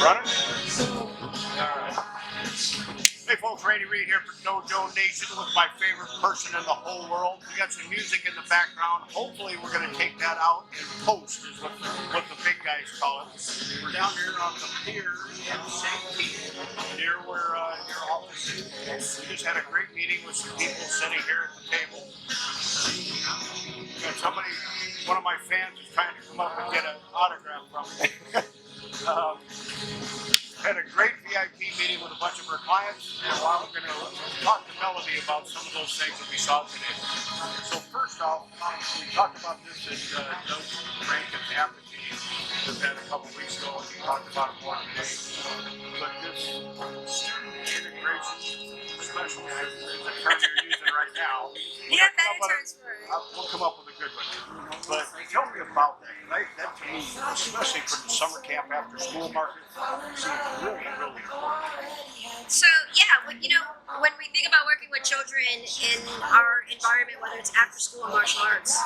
Running? Alright. Hey folks, Reid here for Dojo Nation with my favorite person in the whole world. We got some music in the background. Hopefully we're going to take that out and post is what the big guys call it. We're down here on the pier in St. Pete, near where your office is. We just had a great meeting with some people sitting here at the table. And somebody, one of my fans is trying to come up and get an autograph from me. Had a great VIP meeting with a bunch of our clients, and while we're going to talk to Melody about some of those things that we saw today. So first off, we talked about this at Doug Rank and Apathy that had a couple weeks ago, and we talked about it more today. But this student integration specialist is the term you're using right now. You have better terms for it. We'll come up with a good one. But tell me about that. That to me, especially for the summer camp after school market, seems really, really important. So yeah, when we think about working with children in our environment, whether it's after school or martial arts,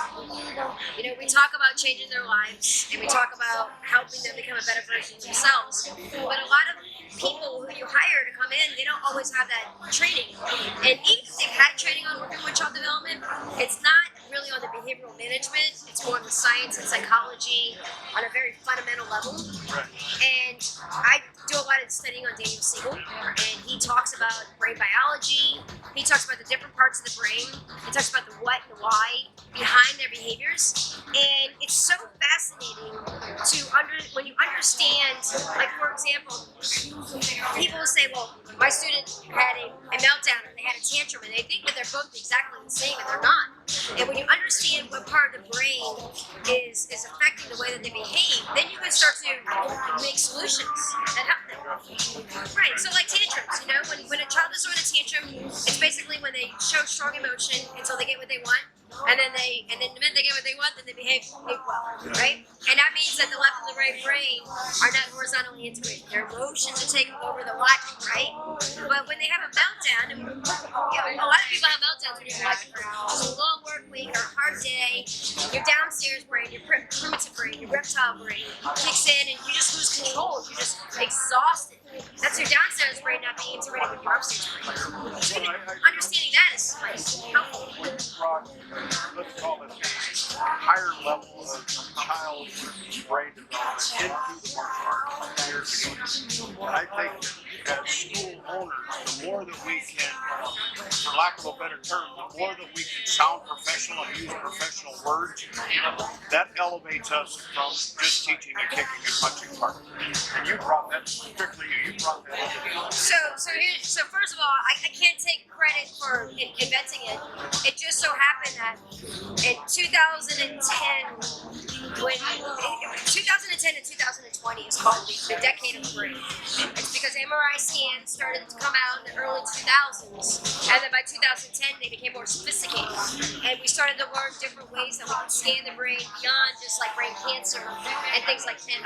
we talk about changing their lives and we talk about helping them become a better version of themselves. But a lot of people who you hire to come in, they don't always have that training. And even if they've had training on working with child development, it's not really on the behavioral management. It's more on the science and psychology on a very fundamental level. Right. And I do a lot of studying on Daniel Siegel, and he talks about brain biology. He talks about the different parts of the brain. He talks about the what and the why behind their behaviors. And it's so fascinating when you understand, like for example, people will say, well, my student had a meltdown or they had a tantrum, and they think that they're both exactly the same, and they're not. And when you understand what part of the brain is affecting the way that they behave, then you can start to make solutions that help them. Right, so like tantrums, when a child is throwing a tantrum, it's basically when they show strong emotion until they get what they want. And then the minute they get what they want, then they behave well, right? And that means that the left and the right brain are not horizontally integrated. Their emotions are taking over the logic, right? But when they have a meltdown, and a lot of people have meltdowns when you're like, it's a long work week or a hard day, your downstairs brain, your primitive brain, your reptile brain kicks in and you just lose control. You're just exhausted. That's your downstairs brain not being integrated with your upstairs brain. So understanding that is helpful. Let's call it a higher level of child brain development into the martial arts. And I think that as school owners, the more that we can, for lack of a better term, the more that we can sound professional and use professional words, that elevates us from just teaching and kicking and punching part. And you brought that strictly, you brought that up. So first of all, I can't take credit for inventing it. It just so happened that in 2010 to 2020 is called the decade of the brain. It's because MRI scans started to come out in the early 2000s, and then by 2010 they became more sophisticated, and we started to learn different ways that we can scan the brain beyond just like brain cancer and things like and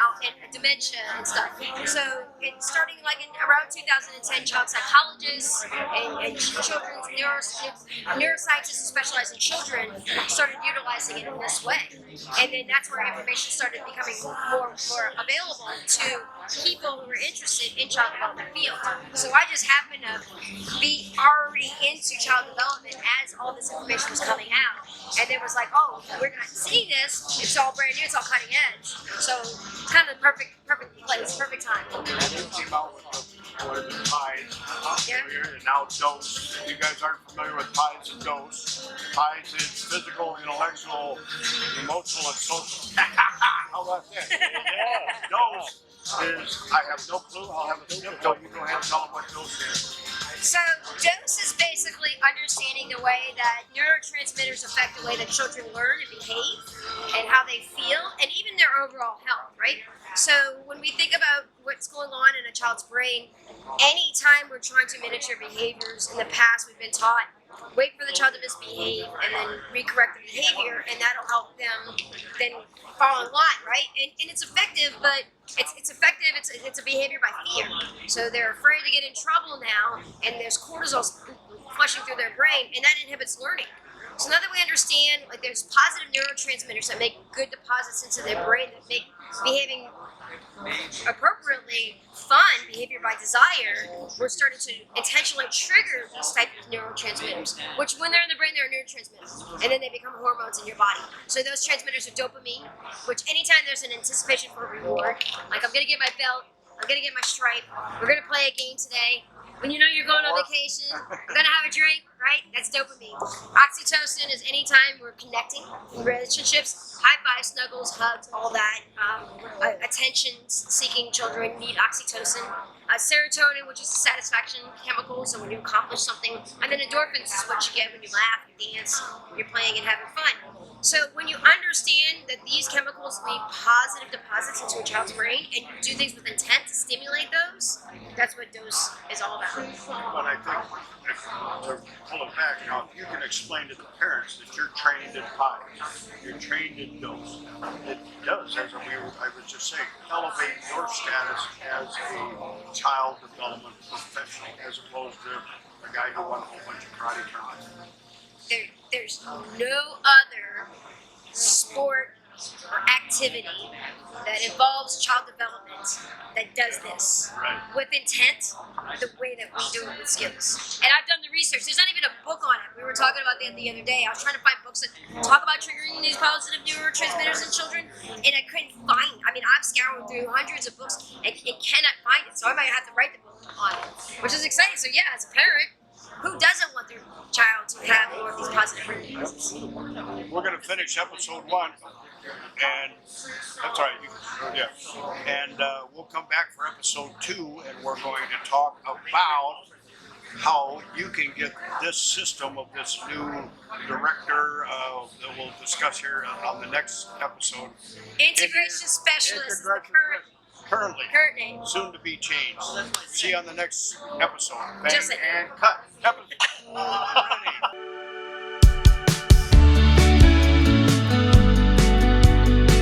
dementia and stuff. So starting like in around 2010, child psychologists and children's neuroscientists who specialize in children started utilizing it in this way, and then that's where information started becoming more available to people who were interested in child development field. So I just happened to be already into child development as all this information was coming out, and it was like, oh, we're not seeing this. It's all brand new. It's all cutting edge. So it's kind of the perfect place, perfect time. And you came out with the pies, and now dose. If you guys aren't familiar with pies and dose, pies is physical, intellectual, emotional, and social. How about that? Yeah. Dose is, I have no clue. I'll have a sip until you go ahead and tell them what dose is. So dose is basically understanding the way that neurotransmitters affect the way that children learn and behave and how they feel and even their overall health, right? So when we think about what's going on in a child's brain, anytime we're trying to manage their behaviors, in the past we've been taught, wait for the child to misbehave and then recorrect the behavior, and that'll help them then fall in line, right? And it's effective, but it's effective. It's a behavior by fear. So they're afraid to get in trouble now, and there's cortisol flushing through their brain, and that inhibits learning. So now that we understand, like, there's positive neurotransmitters that make good deposits into their brain that make behaving appropriately fun behavior by desire, we're starting to intentionally trigger these type of neurotransmitters, which when they're in the brain, they're neurotransmitters, and then they become hormones in your body. So those transmitters are dopamine, which anytime there's an anticipation for a reward, like I'm gonna get my belt, I'm gonna get my stripe, we're gonna play a game today. When you know you're going on vacation, you're gonna have a drink, right? That's dopamine. Oxytocin is anytime we're connecting in relationships, high five, snuggles, hugs, all that. Attention-seeking children need oxytocin. Serotonin, which is a satisfaction chemical, so when you accomplish something, and then endorphins is what you get when you laugh, you dance, you're playing and having fun. So when you understand that these chemicals leave positive deposits into a child's brain, and you do things with intent to stimulate those, that's what dose is all about. But I think, to pull it back now, if you can explain to the parents that you're trained in pi, you're trained in dose, it does, as I was just saying, elevate your status as a child development professional, as opposed to a guy who won a whole bunch of karate tournaments. There's no other sport or activity that involves child development that does this with intent the way that we do it with Skillz. And I've done the research. There's not even a book on it. We were talking about that the other day. I was trying to find books that talk about triggering these positive neurotransmitters in children, and I couldn't find. I mean, I've scoured through hundreds of books and cannot find it. So I might have to write the book on it, which is exciting. So yeah, as a parent, who doesn't want their child to have more of these positive experiences? We're going to finish episode 1, and that's right. Yeah, and we'll come back for episode 2, and we're going to talk about how you can get this system of this new director that we'll discuss here on the next episode. Integration specialist is the current name. Soon to be changed. See you on the next episode. Bang Just and cut. Episode.